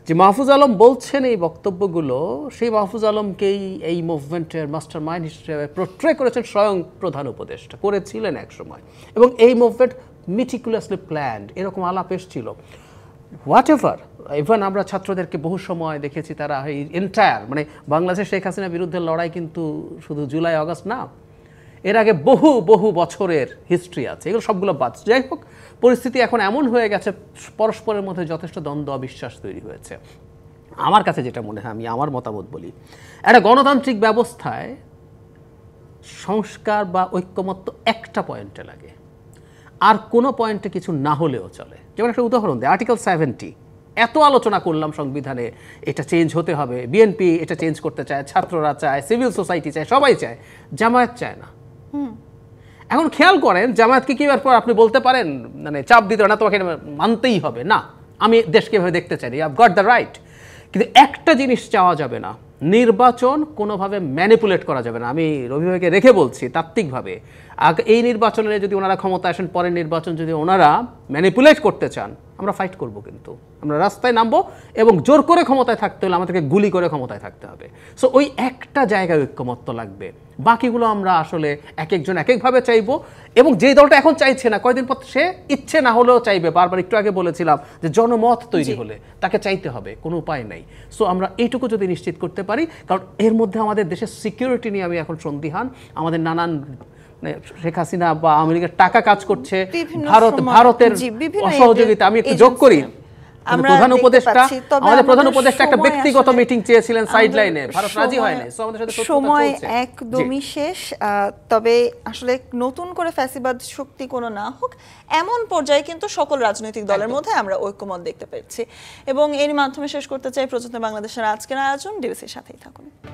যে মাহফুজ আলম বলছেন এই বক্তব্যগুলো, সেই মাহফুজ আলমকেই এই মুভমেন্টের মাস্টার মাইন্ড হিসেবে পোর্ট্রে করেছেন স্বয়ং প্রধান উপদেষ্টা, করেছিলেন এক সময়। এবং এই মুভমেন্ট মিটিকুলাসলি প্ল্যান্ড, এরকম আলাপ এসেছিল। হোয়াট এভার, ইভেন আমরা ছাত্রদেরকে বহু সময় দেখেছি তারা এই এন্টায়ার মানে বাংলাদেশের শেখ হাসিনার বিরুদ্ধে লড়াই কিন্তু শুধু জুলাই আগস্ট না, এর আগে বহু বহু বছরের হিস্ট্রি আছে, এগুলো সবগুলো বাদ। যাই হোক, পরিস্থিতি এখন এমন হয়ে গেছে, পরস্পরের মধ্যে যথেষ্ট দ্বন্দ্ব অবিশ্বাস তৈরি হয়েছে। আমার কাছে যেটা মনে হয়, আমি আমার মতামত বলি, একটা গণতান্ত্রিক ব্যবস্থায় সংস্কার বা ঐক্যমত্য একটা পয়েন্টে লাগে, আর কোনো পয়েন্টে কিছু না হলেও চলে। যেমন একটা উদাহরণ দেয়, আর্টিকেল 70, এত আলোচনা করলাম সংবিধানে এটা চেঞ্জ হতে হবে, বিএনপি এটা চেঞ্জ করতে চায়, ছাত্ররা চায়, সিভিল সোসাইটি চায়, সবাই চায়, জামায়াত চায় না। এখন খেয়াল করেন, জামায়াতকে কি ব্যাপার আপনি বলতে পারেন মানে চাপ দিতে না, তোমাকে মানতেই হবে, না আমি দেশকে এভাবে দেখতে চাই, you have got the right. কিন্তু একটা জিনিস চাওয়া যাবে না, নির্বাচন কোনোভাবে ম্যানিপুলেট করা যাবে না। আমি রবি ভাইকে রেখে বলছি তাত্ত্বিকভাবে, এই নির্বাচনে যদি ওনারা ক্ষমতা আসেন, পরের নির্বাচন যদি ওনারা ম্যানিপুলেট করতে চান, আমরা ফাইট করব, কিন্তু আমরা রাস্তায় নামবো এবং জোর করে ক্ষমতায় থাকতে হলে আমাদেরকে গুলি করে ক্ষমতায় থাকতে হবে। সো ওই একটা জায়গায় ঐক্যমত্য লাগবে, বাকিগুলো আমরা আসলে এক একজন এক একভাবে চাইবো। এবং যে দলটা এখন চাইছে না, কয়েকদিন পর সে ইচ্ছে না হলেও চাইবে। বারবার একটু আগে বলেছিলাম যে জনমত তৈরি হলে তাকে চাইতে হবে, কোনো উপায় নাই। সো আমরা এইটুকু যদি নিশ্চিত করতে পারি, কারণ এর মধ্যে আমাদের দেশের সিকিউরিটি নিয়ে আমি এখন সন্দিহান। আমাদের নানান শেখ হাসিনা বা আমেরিকার টাকা কাজ করছে, ভারতের অসহযোগিতা। আমি একটু যোগ করি, প্রধান উপদেষ্টা, আমাদের প্রধান উপদেষ্টা একটা ব্যক্তিগত মিটিং চেয়েছিলেন সাইড লাইনে, ভারত রাজি হয় না। সময় একদমই শেষ। তবে আসলে নতুন করে ফ্যাসিবাদ শক্তি কোনো না হোক, এমন পর্যায়ে কিন্তু সকল রাজনৈতিক দলের মধ্যে আমরা ঐক্যমত দেখতে পেয়েছি। এবং এর মাধ্যমে শেষ করতে চাই প্রযত্ন বাংলাদেশের আজকের আয়োজন। ডিবিসির সাথেই থাকুন।